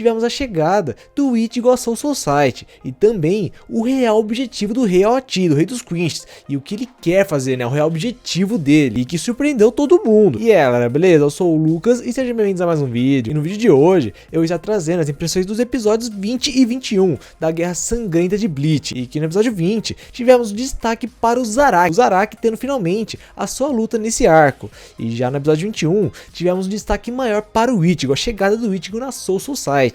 tivemos a chegada do Ichigo à Soul Society e também o real objetivo do Rei Aoti, do Rei dos Quinches, e o que ele quer fazer, né, o real objetivo dele, e que surpreendeu todo mundo. E galera, beleza? Eu sou o Lucas e sejam bem-vindos a mais um vídeo. E no vídeo de hoje eu vou estar trazendo as impressões dos episódios 20 e 21 da Guerra Sangrenta de Bleach, e que no episódio 20 tivemos destaque para o Zaraki tendo finalmente a sua luta nesse arco, e já no episódio 21 tivemos um destaque maior para o Ichigo, a chegada do Ichigo na Soul Society,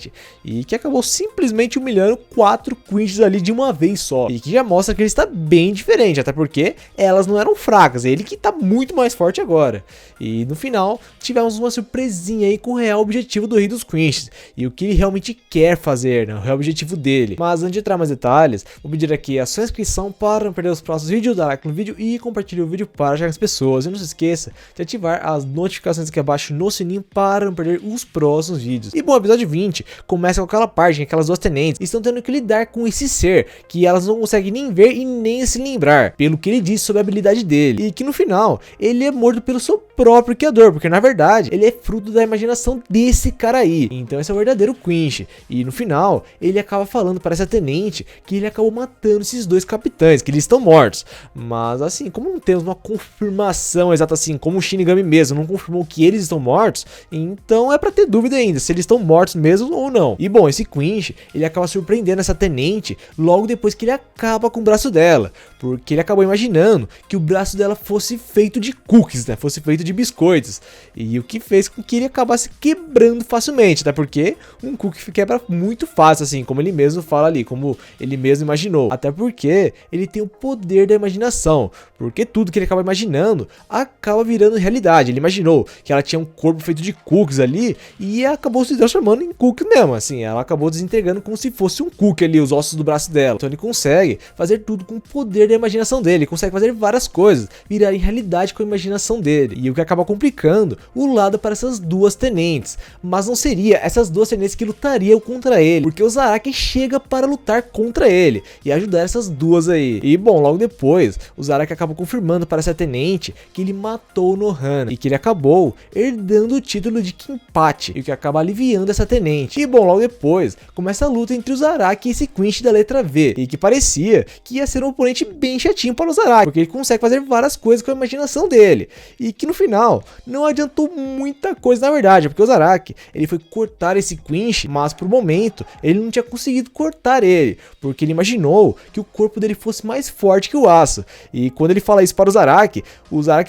e que acabou simplesmente humilhando 4 Quinches ali de uma vez só, e que já mostra que ele está bem diferente, até porque elas não eram fracas, é ele que está muito mais forte agora. E no final tivemos uma surpresinha aí com o real objetivo do Rei dos Quinches e o que ele realmente quer fazer, né, o real objetivo dele. Mas antes de entrar mais detalhes, vou pedir aqui a sua inscrição para não perder os próximos vídeos, dar like no vídeo e compartilhar o vídeo para chegar as pessoas. E não se esqueça de ativar as notificações aqui abaixo no sininho para não perder os próximos vídeos. E bom, o episódio 20 começa com aquela parte em que aquelas duas tenentes estão tendo que lidar com esse ser que elas não conseguem nem ver e nem se lembrar, pelo que ele disse sobre a habilidade dele, e que no final ele é morto pelo seu próprio criador, porque na verdade ele é fruto da imaginação desse cara aí. Então esse é o verdadeiro Quinch, e no final ele acaba falando para essa tenente que ele acabou matando esses dois capitães, que eles estão mortos. Mas assim, como não temos uma confirmação exata assim, como o Shinigami mesmo não confirmou que eles estão mortos, então é pra ter dúvida ainda se eles estão mortos mesmo ou não. E bom, esse Quinch, ele acaba surpreendendo essa tenente logo depois que ele acaba com o braço dela, porque ele acabou imaginando que o braço dela fosse feito de cookies, né, fosse feito de biscoitos, e o que fez com que ele acabasse quebrando facilmente, até porque um cookie quebra muito fácil, assim, como ele mesmo fala ali, como ele mesmo imaginou, até porque ele tem o poder da imaginação, porque tudo que ele acaba imaginando acaba virando realidade. Ele imaginou que ela tinha um corpo feito de cookies ali e acabou se transformando em cookie mesmo, assim, ela acabou desintegrando como se fosse um cookie ali, os ossos do braço dela. Então ele consegue fazer tudo com o poder da imaginação dele, ele consegue fazer várias coisas virarem realidade com a imaginação dele, e o que acaba complicando o lado para essas duas tenentes. Mas não seria essas duas tenentes que lutariam contra ele, porque o Zaraki chega para lutar contra ele e ajudar essas duas aí. E bom, logo depois o Zaraki acaba confirmando para essa tenente que ele matou o Nohana e que ele acabou herdando o título de Kinpachi, e o que acaba aliviando essa tenente. E bom, logo depois começa a luta entre o Zaraki e esse Quinch da letra V, e que parecia que ia ser um oponente bem chatinho para o Zaraki, porque ele consegue fazer várias coisas com a imaginação dele, e que no final não adiantou muita coisa na verdade, porque o Zaraki ele foi cortar esse Quinch, mas por momento ele não tinha conseguido cortar ele, porque ele imaginou que o corpo dele fosse mais forte que o aço. E quando ele fala isso para o Zaraki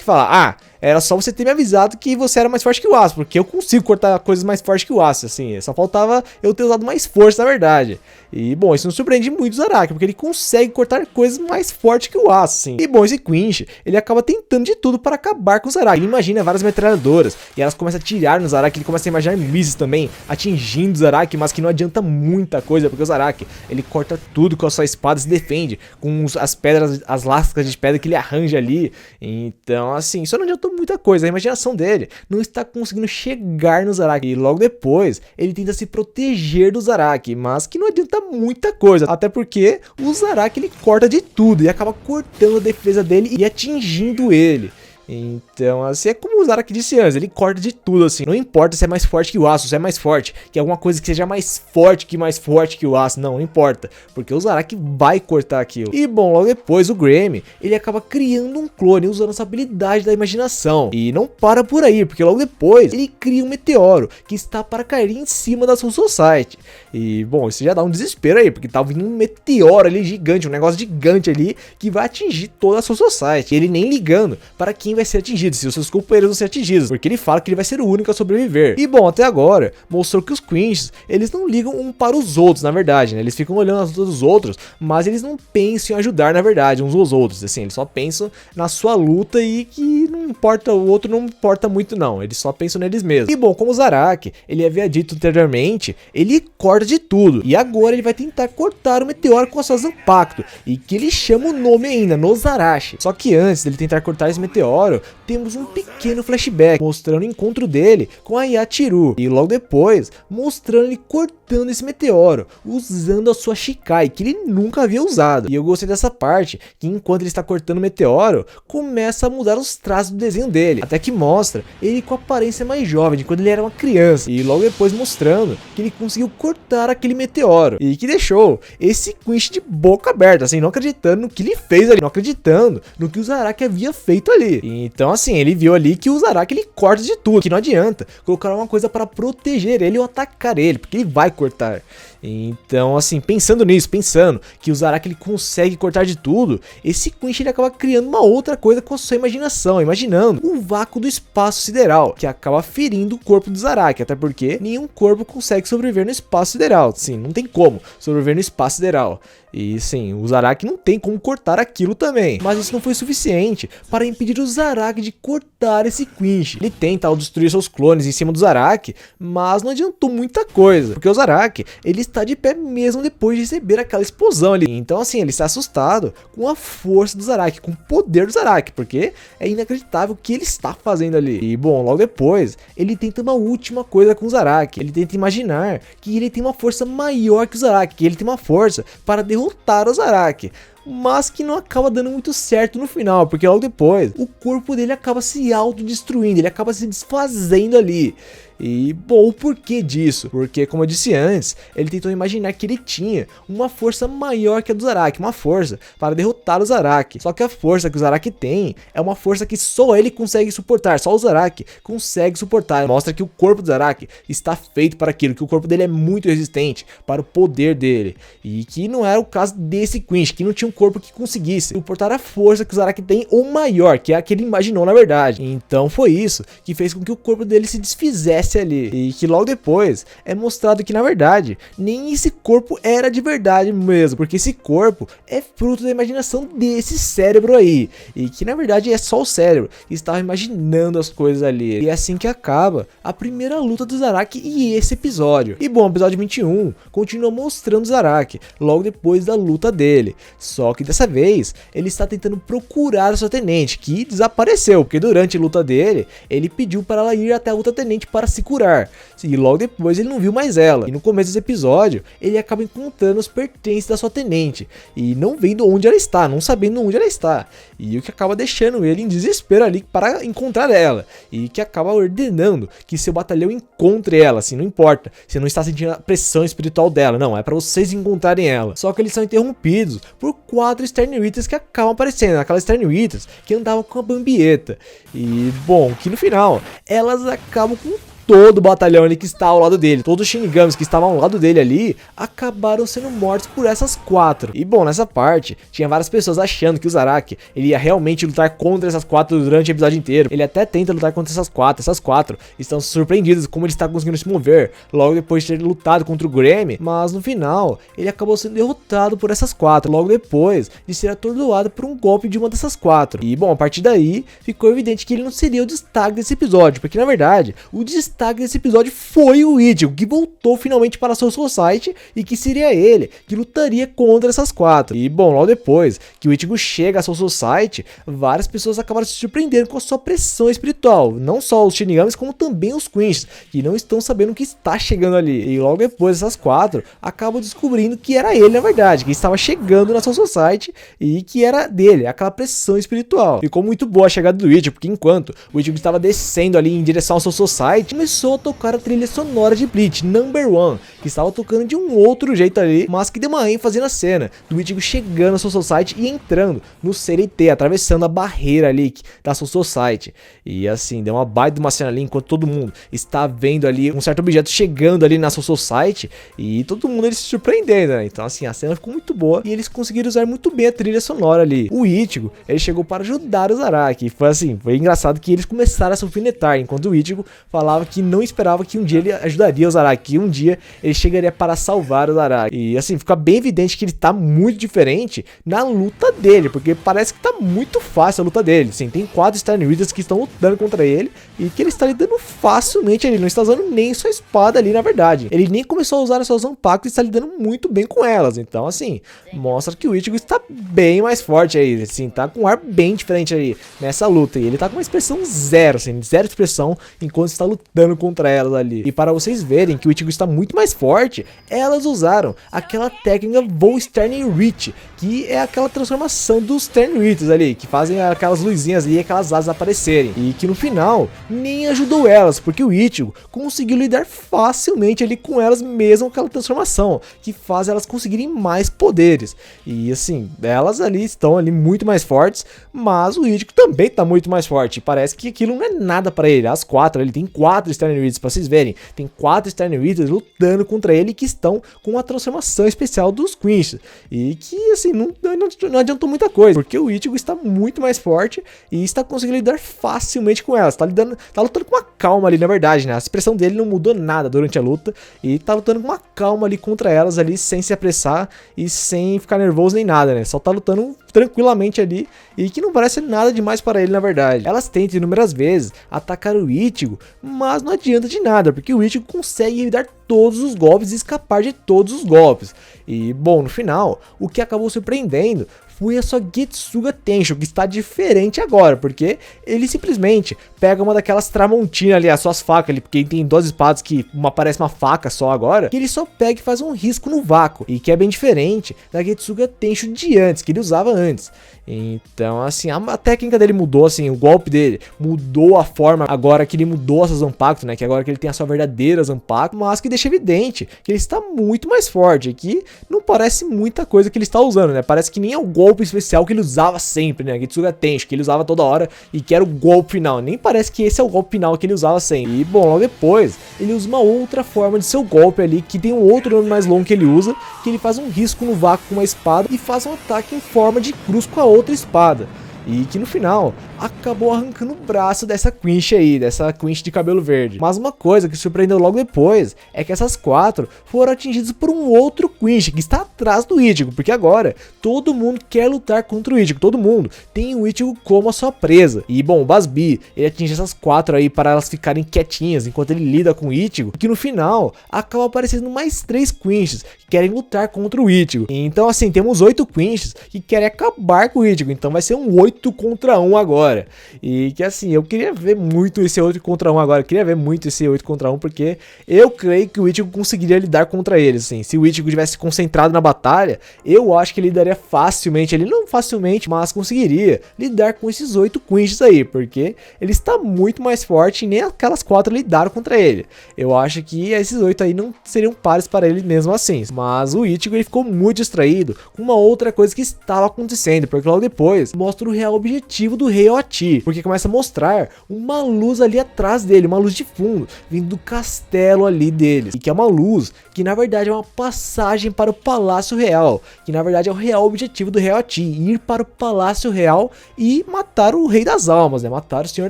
fala: ah, era só você ter me avisado que você era mais forte que o aço, porque eu consigo cortar coisas mais fortes que o aço, assim, só faltava eu ter usado mais força na verdade. E bom, isso não surpreende muito o Zaraki, porque ele consegue cortar coisas mais fortes que o aço, assim. E bom, esse Quinch, ele acaba tentando de tudo para acabar com o Zaraki. Ele imagina várias metralhadoras e elas começam a atirar no Zaraki, ele começa a imaginar mísseis também atingindo o Zaraki, mas que não adianta muita coisa, porque o Zaraki, ele corta tudo com a sua espada, se defende com as pedras, as lascas de pedra que ele arranja ali. Então assim, isso não adiantou muita coisa, a imaginação dele não está conseguindo chegar no Zaraki, e logo depois ele tenta se proteger do Zaraki, mas que não adianta muita coisa, até porque o Zaraki ele corta de tudo e acaba cortando a defesa dele e atingindo ele. Então assim, é como o Zaraki disse antes, ele corta de tudo assim, não importa se é mais forte que o aço, se é mais forte que alguma coisa que seja mais forte que o aço, não importa, porque o Zaraki vai cortar aquilo. E bom, logo depois o Grammy, ele acaba criando um clone usando essa habilidade da imaginação, e não para por aí, porque logo depois ele cria um meteoro que está para cair em cima da Soul Society. E bom, isso já dá um desespero aí, porque tá vindo um meteoro ali gigante, um negócio gigante ali que vai atingir toda a Soul Society, ele nem ligando para quem vai ser atingido, se os seus companheiros vão ser atingidos, porque ele fala que ele vai ser o único a sobreviver. E bom, até agora mostrou que os Quinches, eles não ligam um para os outros, na verdade, né? Eles ficam olhando as lutas dos outros, mas eles não pensam em ajudar, na verdade, uns aos outros, assim, eles só pensam na sua luta, e que não importa, o outro não importa muito não, eles só pensam neles mesmos. E bom, como o Zaraki, ele havia dito anteriormente, ele corta de tudo, e agora ele vai tentar cortar o meteoro com a sua Zanpakuto, e que ele chama o nome ainda, Nozarashi. Só que antes dele tentar cortar esse meteoro, meteoro, temos um pequeno flashback mostrando o encontro dele com a Yachiru. E logo depois, mostrando ele cortando esse meteoro, usando a sua Shikai, que ele nunca havia usado. E eu gostei dessa parte, que enquanto ele está cortando o meteoro, começa a mudar os traços do desenho dele, até que mostra ele com a aparência mais jovem, de quando ele era uma criança. E logo depois mostrando que ele conseguiu cortar aquele meteoro, e que deixou esse Quinch de boca aberta, assim, não acreditando no que ele fez ali, não acreditando no que o Zaraki havia feito ali. Então assim, ele viu ali que o Zaraki ele corta de tudo, que não adianta colocar uma coisa para proteger ele ou atacar ele, porque ele vai cortar. Então assim, pensando nisso, pensando que o Zaraki ele consegue cortar de tudo, esse Quinch ele acaba criando uma outra coisa com a sua imaginação, imaginando o vácuo do espaço sideral, que acaba ferindo o corpo do Zaraki, até porque nenhum corpo consegue sobreviver no espaço sideral, sim, não tem como sobreviver no espaço sideral. E sim, o Zaraki não tem como cortar aquilo também. Mas isso não foi suficiente para impedir o Zaraki de cortar esse Quinch. Ele tenta ao destruir seus clones em cima do Zaraki, mas não adiantou muita coisa, porque o Zaraki ele está de pé mesmo depois de receber aquela explosão ali. Então assim, ele está assustado com a força do Zaraki, com o poder do Zaraki, porque é inacreditável o que ele está fazendo ali. E bom, logo depois, ele tenta uma última coisa com o Zaraki. Ele tenta imaginar que ele tem uma força maior que o Zaraki, que ele tem uma força para derrotar o Zaraki, mas que não acaba dando muito certo no final, porque logo depois o corpo dele acaba se autodestruindo, ele acaba se desfazendo ali. E bom, o porquê disso? Porque como eu disse antes, ele tentou imaginar que ele tinha uma força maior que a do Zaraki, uma força para derrotar o Zaraki. Só que a força que o Zaraki tem é uma força que só ele consegue suportar, só o Zaraki consegue suportar. Mostra que o corpo do Zaraki está feito para aquilo, que o corpo dele é muito resistente para o poder dele. E que não era o caso desse Quinch, que não tinha um corpo que conseguisse suportar a força que o Zaraki tem, ou maior, que é a que ele imaginou na verdade. Então foi isso que fez com que o corpo dele se desfizesse ali, e que logo depois é mostrado que na verdade nem esse corpo era de verdade mesmo, porque esse corpo é fruto da imaginação desse cérebro aí, e que na verdade é só o cérebro que estava imaginando as coisas ali. E é assim que acaba a primeira luta do Zaraki e esse episódio. E bom, o episódio 21 continua mostrando o Zaraki logo depois da luta dele, só que dessa vez ele está tentando procurar a sua tenente, que desapareceu, porque durante a luta dele ele pediu para ela ir até a outra tenente para se curar, e logo depois ele não viu mais ela. E no começo desse episódio ele acaba encontrando os pertences da sua tenente e não vendo onde ela está, não sabendo onde ela está, e o que acaba deixando ele em desespero ali para encontrar ela, e que acaba ordenando que seu batalhão encontre ela, assim, não importa se não está sentindo a pressão espiritual dela, não, é para vocês encontrarem ela. Só que eles são interrompidos por 4 Sternwitters que acabam aparecendo, aquelas Sternwitters que andavam com a Bambieta. E bom, que no final elas acabam com todo o batalhão ali que está ao lado dele, todos os Shinigamis que estavam ao lado dele ali, acabaram sendo mortos por essas 4. E bom, nessa parte, tinha várias pessoas achando que o Zaraki, ele ia realmente lutar contra essas 4 durante o episódio inteiro. Ele até tenta lutar contra essas 4 estão surpreendidas como ele está conseguindo se mover, logo depois de ter lutado contra o Grammy, mas no final, ele acabou sendo derrotado por essas 4, logo depois de ser atordoado por um golpe de uma dessas 4. E bom, a partir daí, ficou evidente que ele não seria o destaque desse episódio, porque na verdade, o destaque desse episódio foi o Ichigo, que voltou finalmente para a Soul Society, e que seria ele que lutaria contra essas 4. E bom, logo depois que o Ichigo chega à Soul Society, várias pessoas acabaram se surpreendendo com a sua pressão espiritual, não só os Shinigamis como também os Quinches, que não estão sabendo o que está chegando ali. E logo depois essas 4 acabam descobrindo que era ele na verdade, que estava chegando na Soul Society e que era dele, aquela pressão espiritual. Ficou muito boa a chegada do Ichigo, porque enquanto o Ichigo estava descendo ali em direção à Soul Society, começou a tocar a trilha sonora de Bleach, Number One, que estava tocando de um outro jeito ali, mas que deu uma ênfase na cena do Ichigo chegando na Soul Society e entrando no CLT, atravessando a barreira ali da Soul Society. E assim, deu uma baita de uma cena ali, enquanto todo mundo está vendo ali um certo objeto chegando ali na Soul Society, e todo mundo ele se surpreendendo, né? Então assim, a cena ficou muito boa e eles conseguiram usar muito bem a trilha sonora ali. O Ichigo, ele chegou para ajudar o Zaraki, foi assim, foi engraçado que eles começaram a se alfinetar, enquanto o Ichigo falava que não esperava que um dia ele ajudaria o Zaraki, que um dia ele chegaria para salvar o Zaraki. E assim, fica bem evidente que ele tá muito diferente na luta dele, porque parece que tá muito fácil a luta dele. Sim, tem 4 Stern Readers que estão lutando contra ele e que ele está lidando facilmente ali, não está usando nem sua espada ali, na verdade. Ele nem começou a usar as suas Zanpakuto e está lidando muito bem com elas. Então, assim, mostra que o Ichigo está bem mais forte aí, assim, tá com um ar bem diferente aí nessa luta. E ele tá com uma expressão zero, assim, zero expressão enquanto está lutando contra elas ali. E para vocês verem que o Ichigo está muito mais forte, elas usaram aquela técnica Vou Stern Reach, que é aquela transformação dos Stern Readers ali, que fazem aquelas luzinhas ali e aquelas asas aparecerem. E que no final nem ajudou elas, porque o Ichigo conseguiu lidar facilmente ali com elas, mesmo aquela transformação, que faz elas conseguirem mais poderes. E assim, elas ali estão ali muito mais fortes, mas o Ichigo também tá muito mais forte. Parece que aquilo não é nada para ele. As 4, ele tem 4 Stern Readers, pra vocês verem. Tem 4 Stern Readers lutando contra ele que estão com a transformação especial dos Quinch. E que assim, não adiantou muita coisa, porque o Ichigo está muito mais forte e está conseguindo lidar facilmente com elas. Tá lutando com uma calma ali, na verdade, né? A expressão dele não mudou nada durante a luta e tá lutando com uma calma ali contra elas ali, sem se apressar e sem ficar nervoso nem nada, né? Só tá lutando tranquilamente ali e que não parece nada demais para ele, na verdade. Elas tentam inúmeras vezes atacar o Ichigo, mas não adianta de nada, porque o Ichigo consegue evitar todos os golpes e escapar de todos os golpes. E bom, no final, o que acabou surpreendendo foi a sua Getsuga Tensho, que está diferente agora, porque ele simplesmente pega uma daquelas Tramontina ali, as suas facas ali, porque ele tem 2 espadas que parece uma faca só agora, que ele só pega e faz um risco no vácuo, e que é bem diferente da Getsuga Tensho de antes, que ele usava antes. Então, assim, a técnica dele mudou, assim, o golpe dele mudou a forma, agora que ele mudou essa Zanpakuto, né, que agora que ele tem a sua verdadeira Zanpakuto, mas que deixa evidente que ele está muito mais forte, que não parece muita coisa que ele está usando, né, parece que nem é o golpe especial que ele usava sempre, né, Getsuga Tensho, que ele usava toda hora e que era o golpe final, nem parece que esse é o golpe final que ele usava sempre. E bom, logo depois, ele usa uma outra forma de seu golpe ali, que tem um outro nome mais longo que ele usa, que ele faz um risco no vácuo com uma espada e faz um ataque em forma de cruz com a outra espada. E que no final acabou arrancando o braço dessa Quinch aí, dessa Quinch de cabelo verde. Mas uma coisa que surpreendeu logo depois é que essas 4 foram atingidas por um outro Quinch que está atrás do Ichigo, porque agora todo mundo quer lutar contra o Ichigo, todo mundo tem o Ichigo como a sua presa. E bom, o Basbi, ele atinge essas 4 aí para elas ficarem quietinhas enquanto ele lida com o Ichigo, que no final acaba aparecendo mais 3 Quinches que querem lutar contra o Ichigo. Então assim, temos 8 Quinches que querem acabar com o Ichigo, então vai ser um 8 contra 1 agora. E que assim, eu queria ver muito esse 8 contra 1 agora. Eu queria ver muito esse 8 contra 1, porque eu creio que o Ichigo conseguiria lidar contra eles, assim. Se o Ichigo tivesse concentrado na batalha, eu acho que ele lidaria facilmente. Ele não facilmente, mas conseguiria lidar com esses 8 Quinches aí, porque ele está muito mais forte e nem aquelas 4 lidaram contra ele. Eu acho que esses 8 aí não seriam pares para ele mesmo assim. Mas o Ichigo, ele ficou muito distraído com uma outra coisa que estava acontecendo, porque logo depois mostra o real objetivo do Rei Oti, porque começa a mostrar uma luz ali atrás dele, uma luz de fundo, vindo do castelo ali deles, e que é uma luz que na verdade é uma passagem para o Palácio Real, que na verdade é o real objetivo do Rei Oti, ir para o Palácio Real e matar o Rei das Almas, né, matar o Senhor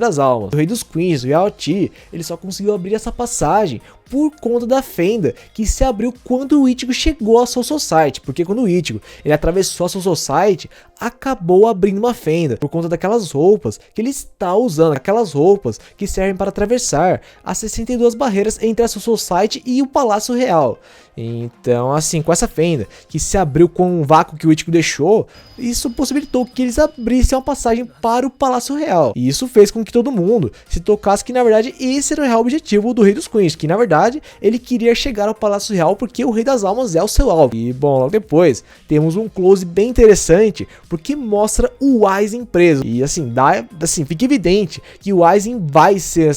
das Almas. O Rei dos Queens, o Rei Oti, ele só conseguiu abrir essa passagem por conta da fenda que se abriu quando o Ichigo chegou à Soul Society, porque quando o Ichigo ele atravessou a Soul Society, acabou abrindo uma fenda por conta daquelas roupas que ele está usando, aquelas roupas que servem para atravessar as 62 barreiras entre a Soul Society e o Palácio Real. Então, assim, com essa fenda que se abriu com o vácuo que o Ichigo deixou, isso possibilitou que eles abrissem uma passagem para o Palácio Real. E isso fez com que todo mundo se tocasse que, na verdade, esse era o real objetivo do Rei dos Queens, que, na verdade, ele queria chegar ao Palácio Real porque o Rei das Almas é o seu alvo. E, bom, logo depois, temos um close bem interessante, porque mostra o Aizen preso. E, assim, fica evidente que o Aizen vai ser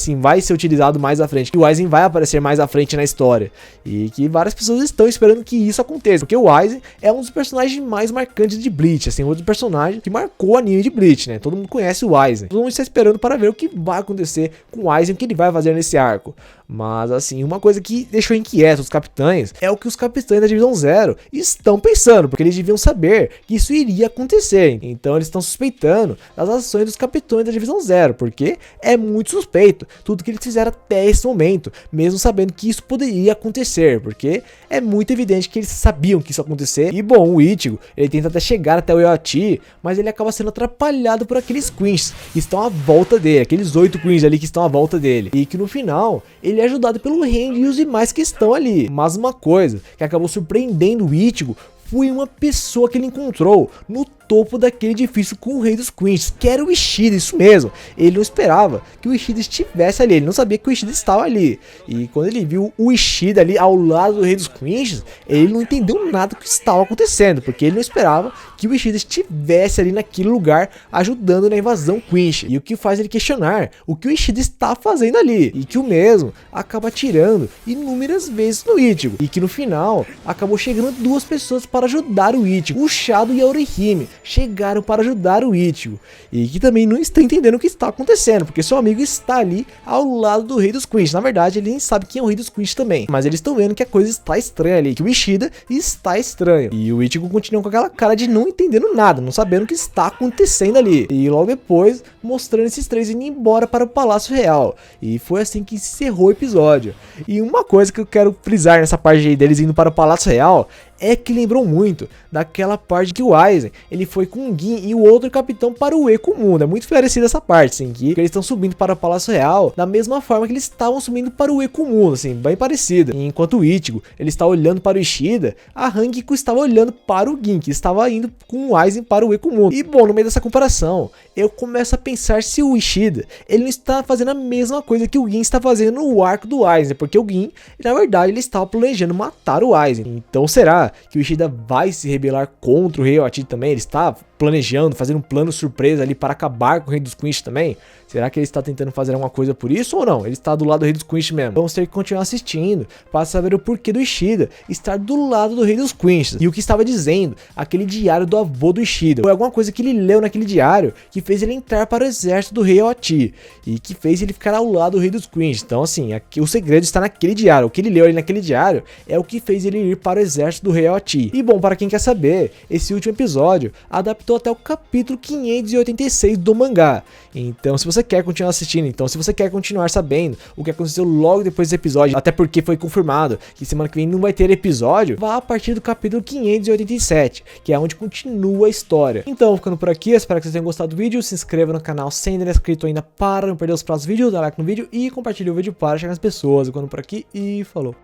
utilizado mais à frente, que o Aizen vai aparecer mais à frente na história. E que várias pessoas estão esperando que isso aconteça, porque o Aizen é um dos personagens mais marcantes de Bleach, assim, outro personagem que marcou o anime de Bleach, né? Todo mundo conhece o Aizen. Todo mundo está esperando para ver o que vai acontecer com o Aizen, o que ele vai fazer nesse arco. Mas assim, uma coisa que deixou inquieto os capitães é o que os capitães da Divisão Zero estão pensando, porque eles deviam saber que isso iria acontecer. Então eles estão suspeitando das ações dos capitães da Divisão Zero, porque é muito suspeito tudo que eles fizeram até esse momento, mesmo sabendo que isso poderia acontecer, porque é muito evidente que eles sabiam que isso ia acontecer. E bom, o Ichigo, ele tenta até chegar até o Yoati, mas ele acaba sendo atrapalhado por aqueles Queens que estão à volta dele, aqueles 8 Queens ali que estão à volta dele, e que no final ele é ajudado pelo Randy e os demais que estão ali. Mas uma coisa que acabou surpreendendo o Ichigo foi uma pessoa que ele encontrou no topo daquele edifício com o Rei dos Queens, que era o Ishida, isso mesmo. Ele não esperava que o Ishida estivesse ali, ele não sabia que o Ishida estava ali. E quando ele viu o Ishida ali ao lado do Rei dos Queens, ele não entendeu nada do que estava acontecendo, porque ele não esperava que o Ishida estivesse ali naquele lugar ajudando na invasão Queen's. E o que faz ele questionar o que o Ishida está fazendo ali, e que o mesmo acaba atirando inúmeras vezes no Ichigo, e que no final acabou chegando 2 pessoas para ajudar o Ichigo, o Shadow e a Orihime chegaram para ajudar o Ichigo, e que também não está entendendo o que está acontecendo, porque seu amigo está ali ao lado do Rei dos Queens. Na verdade, ele nem sabe quem é o Rei dos Queens também, mas eles estão vendo que a coisa está estranha ali, que o Ishida está estranho, e o Ichigo continua com aquela cara de não entendendo nada, não sabendo o que está acontecendo ali, e logo depois mostrando esses 3 indo embora para o Palácio Real. E foi assim que encerrou o episódio. E uma coisa que eu quero frisar nessa parte aí deles indo para o Palácio Real é que lembrou muito daquela parte que o Aizen, ele foi com o Gin e o outro capitão para o Eco Mundo. É muito parecida essa parte, assim, que eles estão subindo para o Palácio Real da mesma forma que eles estavam subindo para o Eco Mundo, assim, bem parecida. E enquanto o Ichigo, ele está olhando para o Ishida, a Hangiko estava olhando para o Gin, que estava indo com o Aizen para o Eco Mundo. E bom, no meio dessa comparação, eu começo a pensar se o Ishida, ele não está fazendo a mesma coisa que o Gin está fazendo no arco do Aizen, porque o Gin, na verdade, ele estava planejando matar o Aizen. Então será que o Ishida vai se rebelar contra o Rei Yoati também? Ele está planejando, fazendo um plano surpresa ali para acabar com o Rei dos Queens também? Será que ele está tentando fazer alguma coisa por isso ou não? Ele está do lado do Rei dos Queens mesmo? Vamos ter que continuar assistindo para saber o porquê do Ishida estar do lado do Rei dos Queens e o que estava dizendo aquele diário do avô do Ishida. Foi alguma coisa que ele leu naquele diário que fez ele entrar para o exército do Rei Yoati e que fez ele ficar ao lado do Rei dos Queens. Então assim, aqui, o segredo está naquele diário. O que ele leu ali naquele diário é o que fez ele ir para o exército do Rei Yoati. E bom, para quem quer saber, esse último episódio adaptou até o capítulo 586 do mangá. Então se você quer continuar assistindo, então se você quer continuar sabendo o que aconteceu logo depois desse episódio, até porque foi confirmado que semana que vem não vai ter episódio, vá a partir do capítulo 587, que é onde continua a história. Então ficando por aqui, espero que vocês tenham gostado do vídeo, se inscreva no canal se ainda não é inscrito ainda para não perder os próximos vídeos, dá like no vídeo e compartilhe o vídeo para chegar nas pessoas. Ficando por aqui e falou!